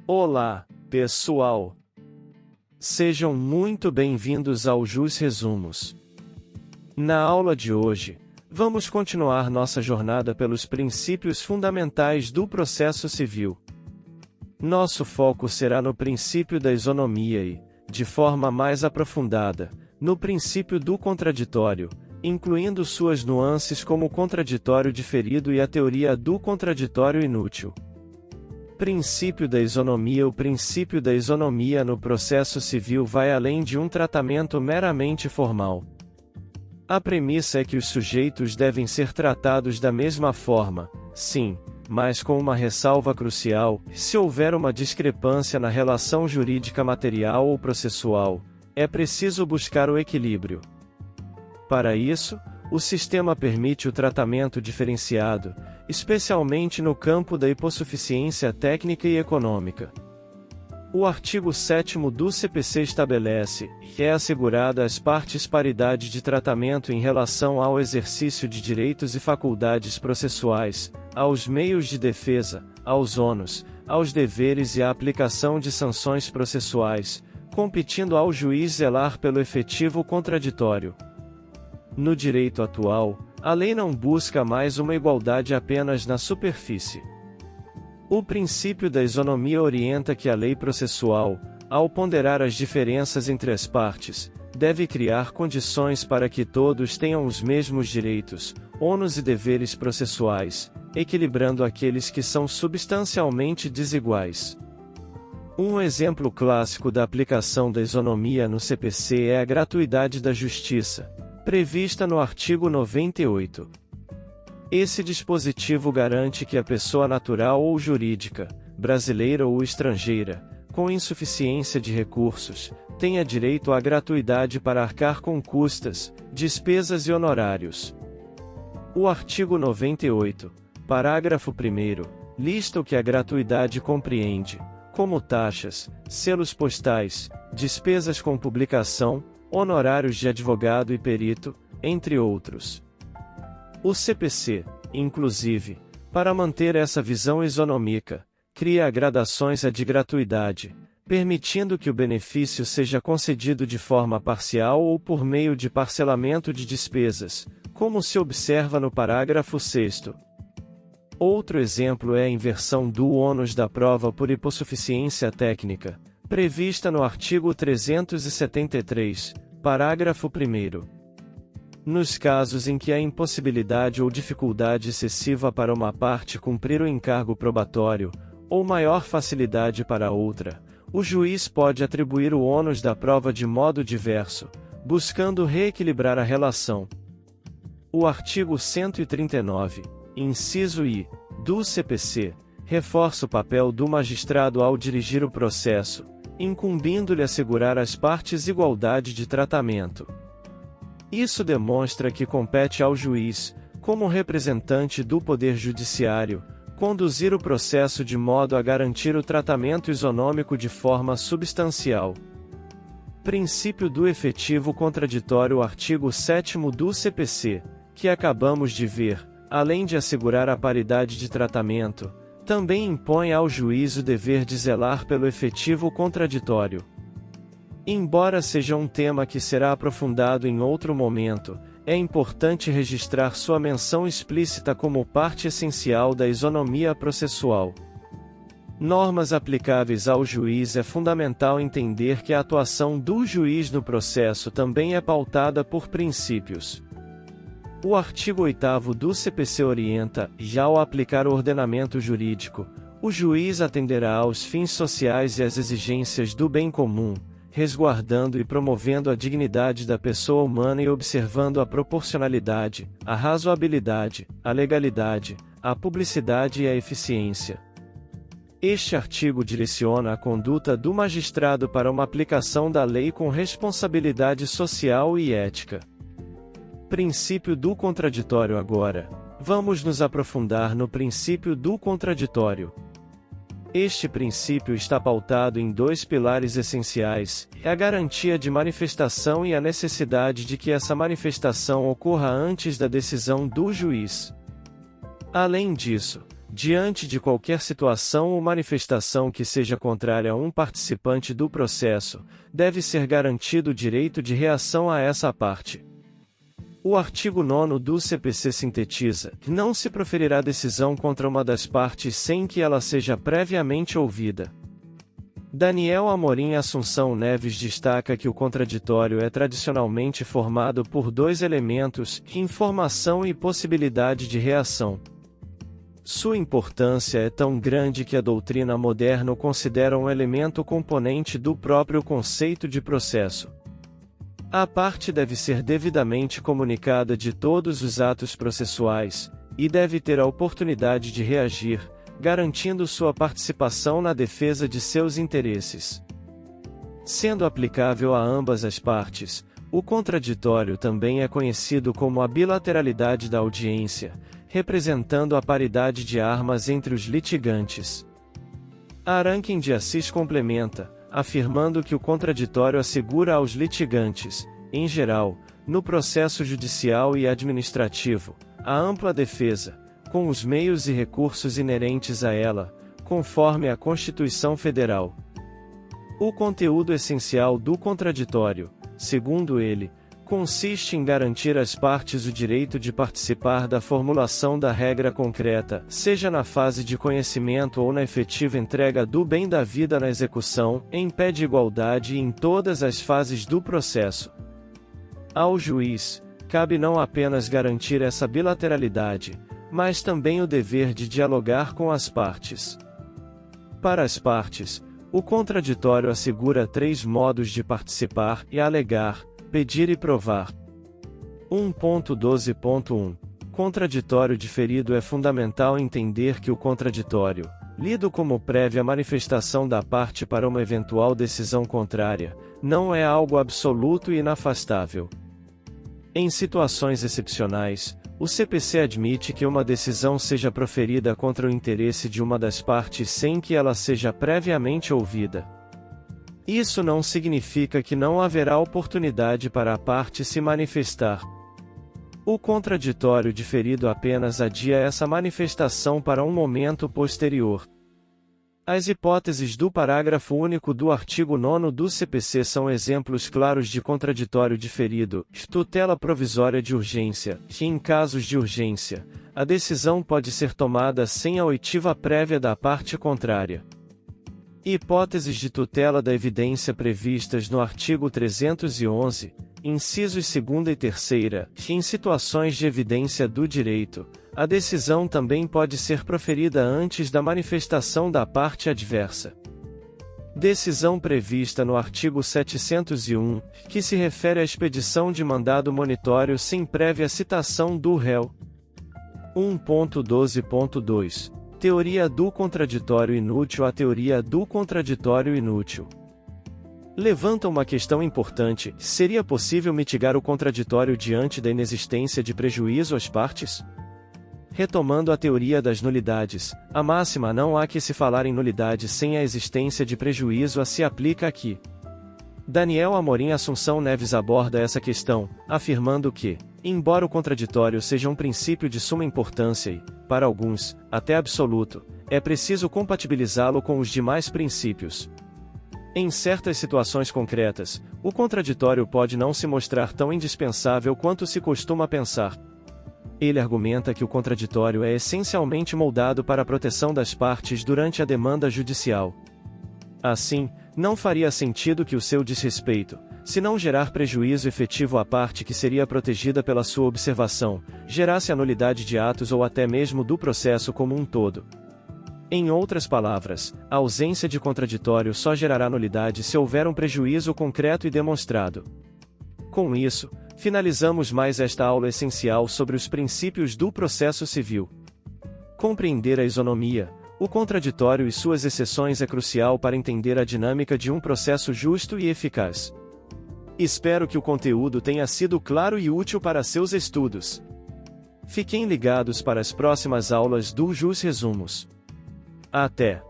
Olá, pessoal! Sejam muito bem-vindos ao Jus Resumos. Na aula de hoje, vamos continuar nossa jornada pelos princípios fundamentais do processo civil. Nosso foco será no princípio da isonomia e, de forma mais aprofundada, no princípio do contraditório, incluindo suas nuances como o contraditório diferido e a teoria do contraditório inútil. Princípio da isonomia. O princípio da isonomia no processo civil vai além de um tratamento meramente formal. A premissa é que os sujeitos devem ser tratados da mesma forma, sim, mas com uma ressalva crucial: se houver uma discrepância na relação jurídica material ou processual, é preciso buscar o equilíbrio. Para isso, o sistema permite o tratamento diferenciado, especialmente no campo da hipossuficiência técnica e econômica. O artigo 7º do CPC estabelece que é assegurada às partes paridade de tratamento em relação ao exercício de direitos e faculdades processuais, aos meios de defesa, aos ônus, aos deveres e à aplicação de sanções processuais, competindo ao juiz zelar pelo efetivo contraditório. No direito atual, a lei não busca mais uma igualdade apenas na superfície. O princípio da isonomia orienta que a lei processual, ao ponderar as diferenças entre as partes, deve criar condições para que todos tenham os mesmos direitos, ônus e deveres processuais, equilibrando aqueles que são substancialmente desiguais. Um exemplo clássico da aplicação da isonomia no CPC é a gratuidade da justiça, prevista no artigo 98. Esse dispositivo garante que a pessoa natural ou jurídica, brasileira ou estrangeira, com insuficiência de recursos, tenha direito à gratuidade para arcar com custas, despesas e honorários. O artigo 98, parágrafo 1º, lista o que a gratuidade compreende, como taxas, selos postais, despesas com publicação, honorários de advogado e perito, entre outros. O CPC, inclusive, para manter essa visão isonômica, cria gradações de gratuidade, permitindo que o benefício seja concedido de forma parcial ou por meio de parcelamento de despesas, como se observa no parágrafo 6º. Outro exemplo é a inversão do ônus da prova por hipossuficiência técnica, prevista no artigo 373, parágrafo 1º. Nos casos em que há impossibilidade ou dificuldade excessiva para uma parte cumprir o encargo probatório, ou maior facilidade para outra, o juiz pode atribuir o ônus da prova de modo diverso, buscando reequilibrar a relação. O artigo 139, inciso I, do CPC, reforça o papel do magistrado ao dirigir o processo, incumbindo-lhe assegurar às partes igualdade de tratamento. Isso demonstra que compete ao juiz, como representante do Poder Judiciário, conduzir o processo de modo a garantir o tratamento isonômico de forma substancial. Princípio do efetivo contraditório. O artigo 7º do CPC, que acabamos de ver, além de assegurar a paridade de tratamento, também impõe ao juiz o dever de zelar pelo efetivo contraditório. Embora seja um tema que será aprofundado em outro momento, é importante registrar sua menção explícita como parte essencial da isonomia processual. Normas aplicáveis ao juiz. É fundamental entender que a atuação do juiz no processo também é pautada por princípios. O artigo 8º do CPC orienta, já ao aplicar o ordenamento jurídico, o juiz atenderá aos fins sociais e às exigências do bem comum, resguardando e promovendo a dignidade da pessoa humana e observando a proporcionalidade, a razoabilidade, a legalidade, a publicidade e a eficiência. Este artigo direciona a conduta do magistrado para uma aplicação da lei com responsabilidade social e ética. Princípio do contraditório. Agora, vamos nos aprofundar no princípio do contraditório. Este princípio está pautado em dois pilares essenciais: a garantia de manifestação e a necessidade de que essa manifestação ocorra antes da decisão do juiz. Além disso, diante de qualquer situação ou manifestação que seja contrária a um participante do processo, deve ser garantido o direito de reação a essa parte. O artigo 9º do CPC sintetiza que não se proferirá decisão contra uma das partes sem que ela seja previamente ouvida. Daniel Amorim Assunção Neves destaca que o contraditório é tradicionalmente formado por dois elementos, informação e possibilidade de reação. Sua importância é tão grande que a doutrina moderna o considera um elemento componente do próprio conceito de processo. A parte deve ser devidamente comunicada de todos os atos processuais, e deve ter a oportunidade de reagir, garantindo sua participação na defesa de seus interesses. Sendo aplicável a ambas as partes, o contraditório também é conhecido como a bilateralidade da audiência, representando a paridade de armas entre os litigantes. Aranquim de Assis complementa, afirmando que o contraditório assegura aos litigantes, em geral, no processo judicial e administrativo, a ampla defesa, com os meios e recursos inerentes a ela, conforme a Constituição Federal. O conteúdo essencial do contraditório, segundo ele, consiste em garantir às partes o direito de participar da formulação da regra concreta, seja na fase de conhecimento ou na efetiva entrega do bem da vida na execução, em pé de igualdade e em todas as fases do processo. Ao juiz, cabe não apenas garantir essa bilateralidade, mas também o dever de dialogar com as partes. Para as partes, o contraditório assegura 3 modos de participar e alegar, pedir e provar. 1.12.1 Contraditório diferido. É fundamental entender que o contraditório, lido como prévia manifestação da parte para uma eventual decisão contrária, não é algo absoluto e inafastável. Em situações excepcionais, o CPC admite que uma decisão seja proferida contra o interesse de uma das partes sem que ela seja previamente ouvida. Isso não significa que não haverá oportunidade para a parte se manifestar. O contraditório diferido apenas adia essa manifestação para um momento posterior. As hipóteses do parágrafo único do artigo 9º do CPC são exemplos claros de contraditório diferido, tutela provisória de urgência, que em casos de urgência, a decisão pode ser tomada sem a oitiva prévia da parte contrária. Hipóteses de tutela da evidência previstas no artigo 311, incisos 2º e 3º, que em situações de evidência do direito, a decisão também pode ser proferida antes da manifestação da parte adversa. Decisão prevista no artigo 701, que se refere à expedição de mandado monitório sem prévia citação do réu. 1.12.2 Teoria do contraditório inútil. A teoria do contraditório inútil levanta uma questão importante: seria possível mitigar o contraditório diante da inexistência de prejuízo às partes? Retomando a teoria das nulidades, a máxima "não há que se falar em nulidade sem a existência de prejuízo" se aplica aqui. Daniel Amorim Assunção Neves aborda essa questão, afirmando que, embora o contraditório seja um princípio de suma importância e, para alguns, até absoluto, é preciso compatibilizá-lo com os demais princípios. Em certas situações concretas, o contraditório pode não se mostrar tão indispensável quanto se costuma pensar. Ele argumenta que o contraditório é essencialmente moldado para a proteção das partes durante a demanda judicial. Assim, não faria sentido que o seu desrespeito, se não gerar prejuízo efetivo à parte que seria protegida pela sua observação, gerasse a nulidade de atos ou até mesmo do processo como um todo. Em outras palavras, a ausência de contraditório só gerará nulidade se houver um prejuízo concreto e demonstrado. Com isso, finalizamos mais esta aula essencial sobre os princípios do processo civil. Compreender a isonomia, o contraditório e suas exceções é crucial para entender a dinâmica de um processo justo e eficaz. Espero que o conteúdo tenha sido claro e útil para seus estudos. Fiquem ligados para as próximas aulas do Jus Resumos. Até!